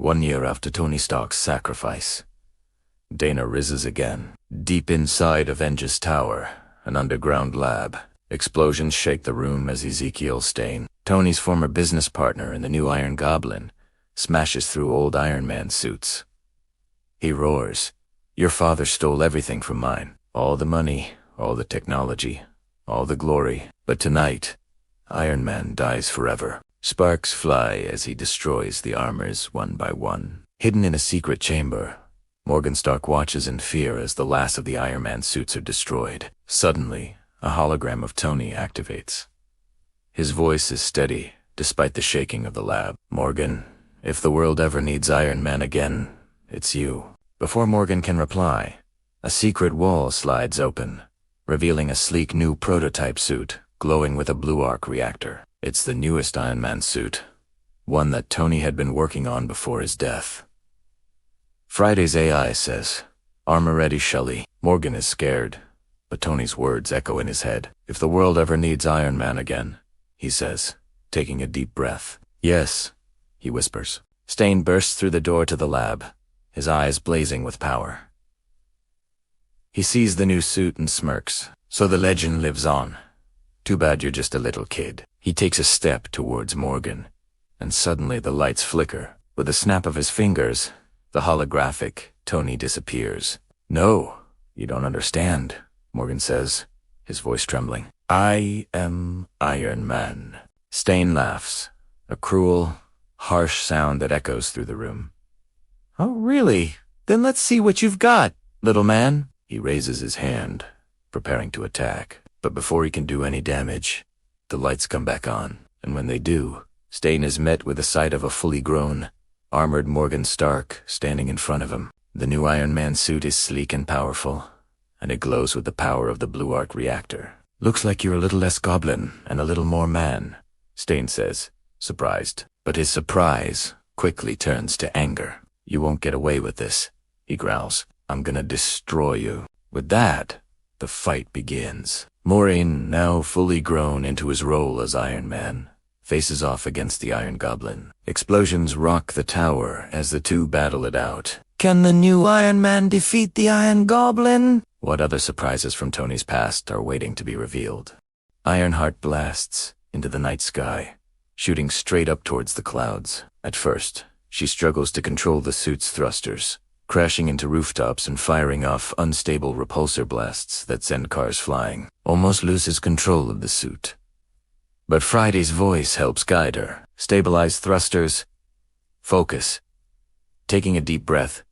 1 year after Tony Stark's sacrifice. Dana rises again. Deep inside Avengers Tower, an underground lab, explosions shake the room as Ezekiel Stane, Tony's former business partner and the new Iron Goblin, smashes through old Iron Man suits. He roars, "Your father stole everything from mine. All the money, all the technology, all the glory. But tonight, Iron Man dies forever." Sparks fly as he destroys the armors one by one. Hidden in a secret chamber, Morgan Stark watches in fear as the last of the Iron Man suits are destroyed. Suddenly, a hologram of Tony activates. His voice is steady, despite the shaking of the lab. "Morgan, if the world ever needs Iron Man again, it's you." Before Morgan can reply, a secret wall slides open, revealing a sleek new prototype suit glowing with a blue arc reactor. It's the newest Iron Man suit, one that Tony had been working on before his death. Friday's AI says, "Armor ready, Shelley." Morgan is scared, but Tony's words echo in his head. "If the world ever needs Iron Man again," he says, taking a deep breath. "Yes," he whispers. Stane bursts through the door to the lab, his eyes blazing with power. He sees the new suit and smirks. "So the legend lives on. Too bad you're just a little kid." He takes a step towards Morgan, and suddenly the lights flicker. With a snap of his fingers, the holographic Tony disappears. "No, you don't understand," Morgan says, his voice trembling. "I am Iron Man." Stane laughs, a cruel, harsh sound that echoes through the room. "Oh, really? Then let's see what you've got, little man." He raises his hand, preparing to attack. But before he can do any damage, the lights come back on, and when they do, Stane is met with the sight of a fully grown, armored Morgan Stark standing in front of him. The new Iron Man suit is sleek and powerful, and it glows with the power of the blue arc reactor. "Looks like you're a little less goblin and a little more man," Stane says, surprised. But his surprise quickly turns to anger. "You won't get away with this," he growls. "I'm gonna destroy you." With that, the fight begins. Moraine, now fully grown into his role as Iron Man, faces off against the Iron Goblin. Explosions rock the tower as the two battle it out. Can the new Iron Man defeat the Iron Goblin? What other surprises from Tony's past are waiting to be revealed? Ironheart blasts into the night sky, shooting straight up towards the clouds. At first, she struggles to control the suit's thrusters, crashing into rooftops and firing off unstable repulsor blasts that send cars flying. Almost loses control of the suit. But Friday's voice helps guide her. Stabilize thrusters. Focus. Taking a deep breath,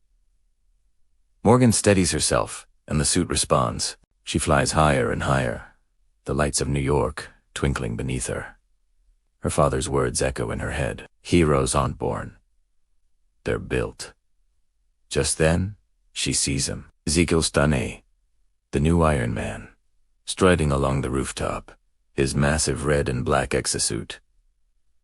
Morgan steadies herself, and the suit responds. She flies higher and higher, the lights of New York twinkling beneath her. Her father's words echo in her head. Heroes aren't born. They're built. Just then, she sees him. Ezekiel Stane, the new Iron Man, striding along the rooftop, his massive red and black exosuit,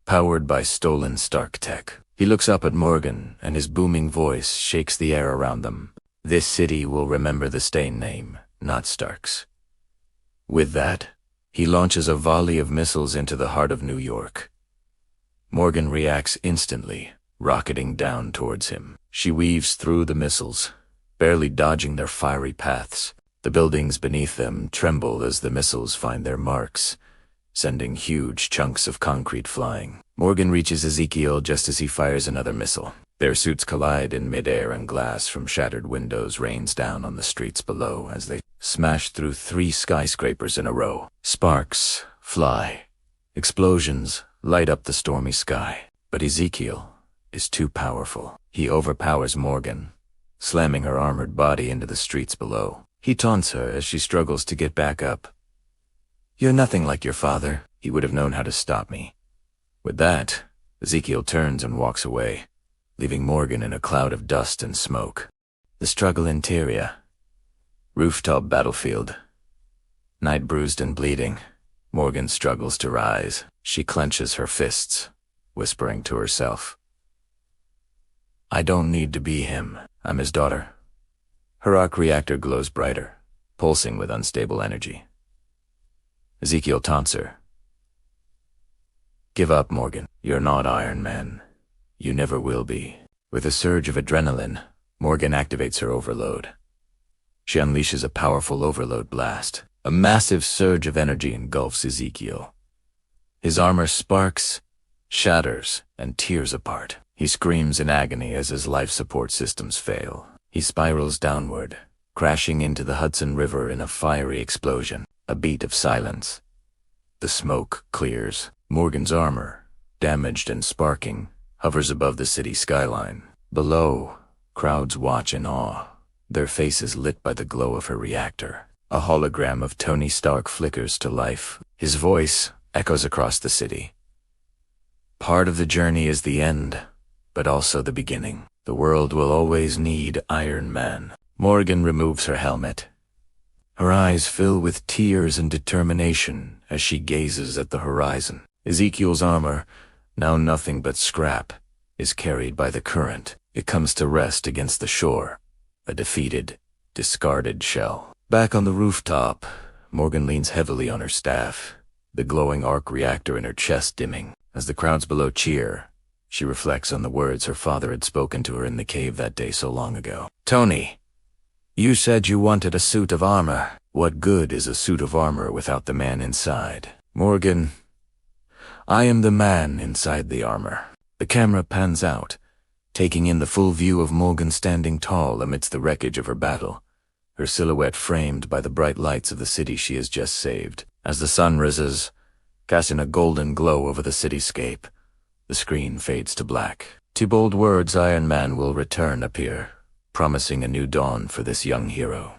powered by stolen Stark tech. He looks up at Morgan, and his booming voice shakes the air around them. "This city will remember the Stane name, not Stark's." With that, he launches a volley of missiles into the heart of New York. Morgan reacts instantly, rocketing down towards him. She weaves through the missiles, barely dodging their fiery paths. The buildings beneath them tremble as the missiles find their marks, sending huge chunks of concrete flying. Morgan reaches Ezekiel just as he fires another missile. Their suits collide in midair, and glass from shattered windows rains down on the streets below as they smash through 3 skyscrapers in a row. Sparks fly. Explosions light up the stormy sky. But Ezekiel is too powerful. He overpowers Morgan, slamming her armored body into the streets below. He taunts her as she struggles to get back up. "You're nothing like your father. He would have known how to stop me." With that, Ezekiel turns and walks away, leaving Morgan in a cloud of dust and smoke. The struggle interior. Rooftop battlefield. Night bruised and bleeding. Morgan struggles to rise. She clenches her fists, whispering to herself, "I don't need to be him. I'm his daughter." Her arc reactor glows brighter, pulsing with unstable energy. Ezekiel taunts her. "Give up, Morgan. You're not Iron Man. You never will be." With a surge of adrenaline, Morgan activates her overload. She unleashes a powerful overload blast. A massive surge of energy engulfs Ezekiel. His armor sparks, shatters, and tears apart. He screams in agony as his life support systems fail. He spirals downward, crashing into the Hudson River in a fiery explosion. A beat of silence. The smoke clears. Morgan's armor, damaged and sparking, hovers above the city skyline. Below, crowds watch in awe, their faces lit by the glow of her reactor. A hologram of Tony Stark flickers to life. His voice echoes across the city. Part of the journey is the end, but also the beginning. The world will always need Iron Man. Morgan removes her helmet. Her eyes fill with tears and determination as she gazes at the horizon. Ezekiel's armor, now nothing but scrap, is carried by the current. It comes to rest against the shore, a defeated, discarded shell. Back on the rooftop, Morgan leans heavily on her staff, the glowing arc reactor in her chest dimming. As the crowds below cheer, she reflects on the words her father had spoken to her in the cave that day so long ago. Tony, you said you wanted a suit of armor. What good is a suit of armor without the man inside? Morgan, I am the man inside the armor. The camera pans out, taking in the full view of Morgan standing tall amidst the wreckage of her battle, her silhouette framed by the bright lights of the city she has just saved. As the sun rises, casting a golden glow over the cityscape, the screen fades to black. Two bold words, Iron Man will return, appear, promising a new dawn for this young hero.